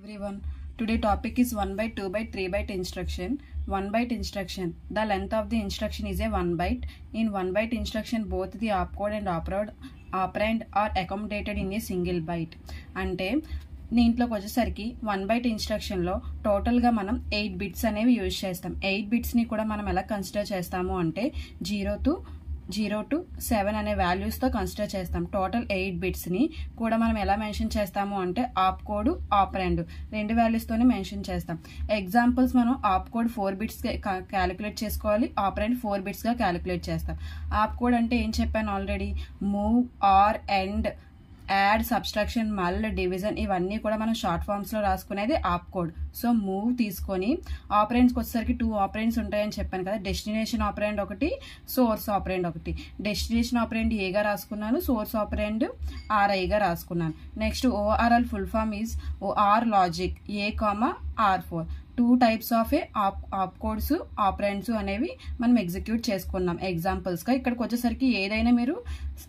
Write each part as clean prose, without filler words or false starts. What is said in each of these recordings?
Everyone, today topic is 1 byte, 2 byte, 3 byte instruction. 1 byte instruction. The length of the instruction is a 1 byte. In 1 byte instruction, both the opcode and operand are accommodated in a single byte. అంటే దీంట్లోకి వచ్చేసరికి 1 byte instruction లో total గా మనం 8 bits అనేవి use చేస్తాం. 8 bits ని కూడా మనం ఎలా కన్సిడర్ చేస్తాము అంటే 0 to 7 అనే వాల్యూస్ తో కన్సిడర్ చేస్తాం. టోటల్ 8 బిట్స్ ని కూడా మనం ఎలా మెన్షన్ చేస్తాము అంటే ఆప్ కోడ్, ఆపరెండ్ రెండు వాల్యూస్ తోనే మెన్షన్ చేస్తాం. ఎగ్జాంపుల్స్ మనం ఆప్ కోడ్ 4 బిట్స్ క్యాలిక్యులేట్ చేసుకోవాలి, ఆపరెండ్ 4 బిట్స్ గా క్యాలిక్యులేట్ చేస్తాం. ఆప్ కోడ్ అంటే ఏం చెప్పాను already, move, or, and, add, subtraction, mul, division ఇవన్నీ కూడా మనం షార్ట్ ఫామ్స్ లో రాసుకునేది ఆప్ కోడ్. సో మూవ్ తీసుకొని ఆపరెండ్స్కి వచ్చేసరికి 2 ఆపరెండ్స్ ఉంటాయని చెప్పాను కదా, డెస్టినేషన్ ఆపరెండ్ ఒకటి, సోర్స్ ఆపరెండ్ ఒకటి. డెస్టినేషన్ ఆపరెండ్ ఏగా రాసుకున్నాను, సోర్స్ ఆపరెండ్ ఆర్ఐగా రాసుకున్నాను. Next ORL full form is OR logic A comma R4. 2 types of op codes, operands అనేవి మనం ఎగ్జిక్యూట్ చేసుకున్నాం ఎగ్జాంపుల్స్ గా. ఇక్కడికి వచ్చేసరికి ఏదైనా మీరు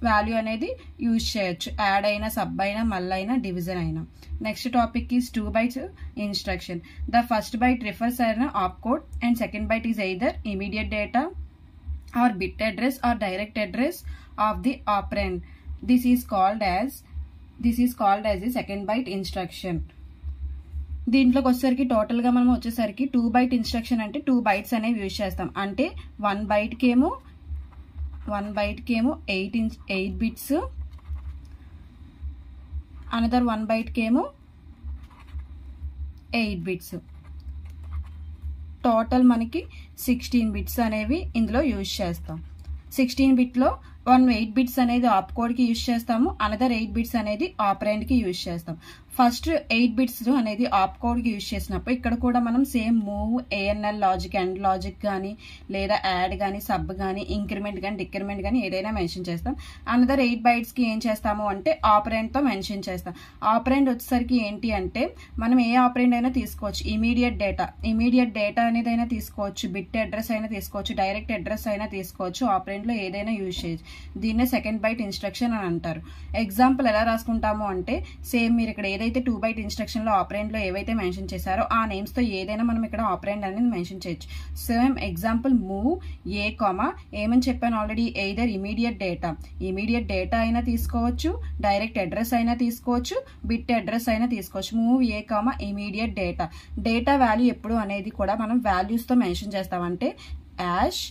వాల్యూ అనేది యూజ్ చేయొచ్చు, యాడ్ అయినా, సబ్ అయినా, మల్ అయినా, డివిజన్ అయినా. Next topic is 2 bytes instruction. The first byte refers an opcode and second byte is either immediate data or bit address or direct address of the operand. This is called as a second byte instruction. దీంట్లోకి వచ్చేసరికి total గా మనం వచ్చేసరికి 2 byte instruction అంటే 2 bytes అనేవి use చేస్తాం. అంటే 1 byte కేమో 8 బిట్స్, అనదర్ 1 byte కేమో 8 బిట్స్. టోటల్ మనకి 16 బిట్స్ అనేవి ఇందులో యూజ్ చేస్తాం. 16 బిట్ లో 8 బిట్స్ అనేది ఆప్ కోడ్ కి యూజ్ చేస్తాము, అనదర్ 8 బిట్స్ అనేది ఆపరెండ్ కి యూజ్ చేస్తాం. ఫస్ట్ 8 బిట్స్ అనేది ఆప్ కోడ్ కి యూజ్ చేసినప్పుడు ఇక్కడ కూడా మనం same move, ANL logic, end logic కానీ, లేదా యాడ్ కానీ, సబ్ కానీ, ఇంక్రిమెంట్ కానీ, డిక్రిమెంట్ కానీ ఏదైనా మెన్షన్ చేస్తాం. అనదర్ 8 bytes కి ఏం చేస్తాము అంటే ఆపరెండ్ తో మెన్షన్ చేస్తాం. ఆపరెండ్ వచ్చేసరికి ఏంటి అంటే మనం ఏ ఆపరెండ్ అయినా తీసుకోవచ్చు. ఇమీడియట్ డేటా అనేది అయినా తీసుకోవచ్చు, బిట్ అడ్రస్ అయినా తీసుకోవచ్చు, డైరెక్ట్ అడ్రస్ అయినా తీసుకోవచ్చు. ఆపరెండ్ లో ఏదైనా యూజ్ చేయొచ్చు. దీన్నే సెకండ్ బైట్ ఇన్స్ట్రక్షన్ అని అంటారు. ఎగ్జాంపుల్ ఎలా రాసుకుంటాము అంటే సేమ్ మీరు ఇక్కడ ఏదైతే 2 byte ఇన్స్ట్రక్షన్ లో ఆపరెండ్ లో ఏవైతే మెన్షన్ చేశారో ఆ నేమ్స్ తో ఏదైనా మనం ఇక్కడ ఆపరెండ్ అనేది మెన్షన్ చేయొచ్చు. Same example move A comma ఏమని చెప్పాను ఆల్రెడీ, ఎయిదర్ ఇమీడియట్ డేటా అయినా తీసుకోవచ్చు, డైరెక్ట్ అడ్రస్ అయినా తీసుకోవచ్చు, బిట్ అడ్రస్ అయినా తీసుకోవచ్చు. Move A comma immediate data value ఎప్పుడు అనేది కూడా మనం వాల్యూస్ తో మెన్షన్ చేస్తామంటే యాష్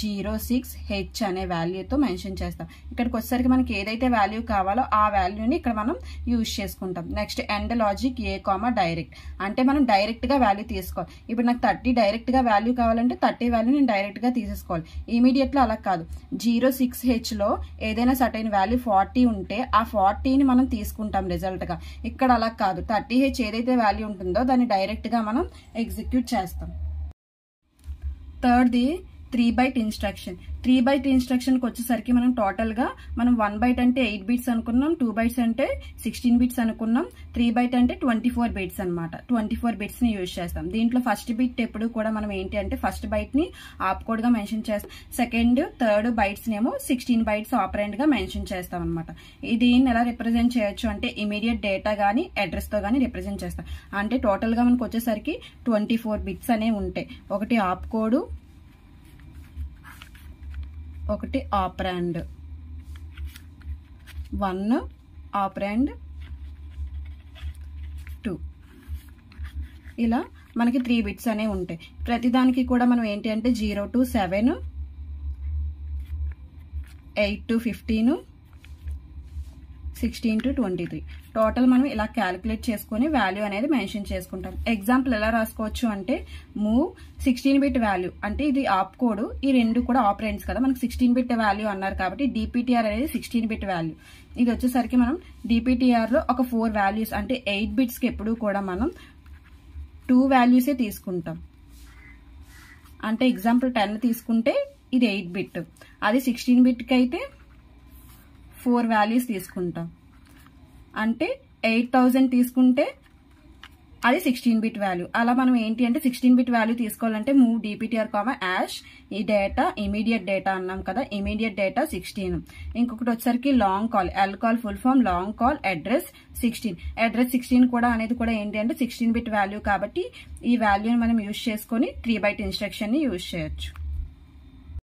06H అనే వాల్యూతో మెన్షన్ చేస్తాం. ఇక్కడికి వచ్చేసరికి మనకి ఏదైతే వాల్యూ కావాలో ఆ వాల్యూని ఇక్కడ మనం యూజ్ చేసుకుంటాం. Next end logic A comma direct అంటే మనం డైరెక్ట్ గా వాల్యూ తీసుకోవాలి. ఇప్పుడు నాకు 30 డైరెక్ట్ గా వాల్యూ కావాలంటే 30 వాల్యూ నేను డైరెక్ట్ గా తీసేసుకోవాలి. ఇమీడియట్ లో అలా కాదు, 06H లో ఏదైనా సర్టైన్ వాల్యూ 40 ఉంటే ఆ 40ని మనం తీసుకుంటాం రిజల్ట్ గా. ఇక్కడ అలా కాదు, 30H ఏదైతే వాల్యూ ఉంటుందో దాన్ని డైరెక్ట్ గా మనం ఎగ్జిక్యూట్ చేస్తాం. Third the 3 byte instruction. 3 byte instruction కి వచ్చేసరికి మనం టోటల్ గా మనం 1 byte అంటే 8 బిట్స్ అనుకున్నాం, 2 bytes అంటే 16 బిట్స్ అనుకున్నాం, 3 byte అంటే 24 బిట్స్ అనమాట. 24 బిట్స్ ని యూజ్ చేస్తాం. దీంట్లో ఫస్ట్ బిట్ ఎప్పుడు కూడా మనం ఏంటి అంటే ఫస్ట్ బైట్ ని ఆప్ కోడ్ గా మెన్షన్ చేస్తాం, సెకండ్, థర్డ్ బైట్స్ నేమో 16 bytes ఆపరెండ్ గా మెన్షన్ చేస్తాం అనమాట. దీన్ని ఎలా రిప్రజెంట్ చేయొచ్చు అంటే ఇమీడియట్ డేటా గానీ అడ్రస్ తో గానీ రిప్రజెంట్ చేస్తాం. అంటే టోటల్ గా మనకు వచ్చేసరికి 24 బిట్స్ అనేవి ఉంటాయి. ఒకటి ఆప్ కోడ్, ఒకటి ఆపరెండ్, 1 ఆపరెండ్ 2, ఇలా మనకి 3 బిట్స్ అనేవి ఉంటాయి. ప్రతిదానికి కూడా మనం ఏంటి అంటే 0 to 7, 8 to 15, 16 to 23 టోటల్ మనం ఇలా క్యాలిక్యులేట్ చేసుకుని వాల్యూ అనేది మెన్షన్ చేసుకుంటాం. ఎగ్జాంపుల్ ఎలా రాసుకోవచ్చు అంటే మూవ్ 16 బిట్ వాల్యూ అంటే ఇది ఆప్ కోడ్, ఈ రెండు కూడా ఆపరెండ్స్ కదా, మనకి 16 బిట్ వాల్యూ అన్నారు కాబట్టి డిపిటిఆర్ అనేది 16 బిట్ వాల్యూ. ఇది వచ్చేసరికి మనం డిపిటిఆర్ లో ఒక 4 వాల్యూస్ అంటే 8 బిట్స్ కి ఎప్పుడు కూడా మనం 2 వాల్యూసే తీసుకుంటాం. అంటే ఎగ్జాంపుల్ 10 తీసుకుంటే ఇది 8 బిట్, అది 16 బిట్ కి అయితే 4 వాల్యూస్ తీసుకుంటాం. అంటే 8000 తీసుకుంటే అది 16 బిట్ వాల్యూ. అలా మనం ఏంటి అంటే 16 బిట్ వాల్యూ తీసుకోవాలంటే మూవ్ DPTR, యాష్ ఈ డేటా ఇమీడియట్ డేటా అన్నాం కదా, ఇమీడియట్ డేటా 16. ఇంకొకటి వచ్చరికి long call, L call full form long call address 16. Address 16 కూడా అనేది కూడా ఏంటి అంటే 16 బిట్ వాల్యూ కాబట్టి ఈ వాల్యూని మనం యూజ్ చేసుకొని 3 బైట్ ఇన్స్ట్రక్షన్ ని యూజ్ చేయొచ్చు.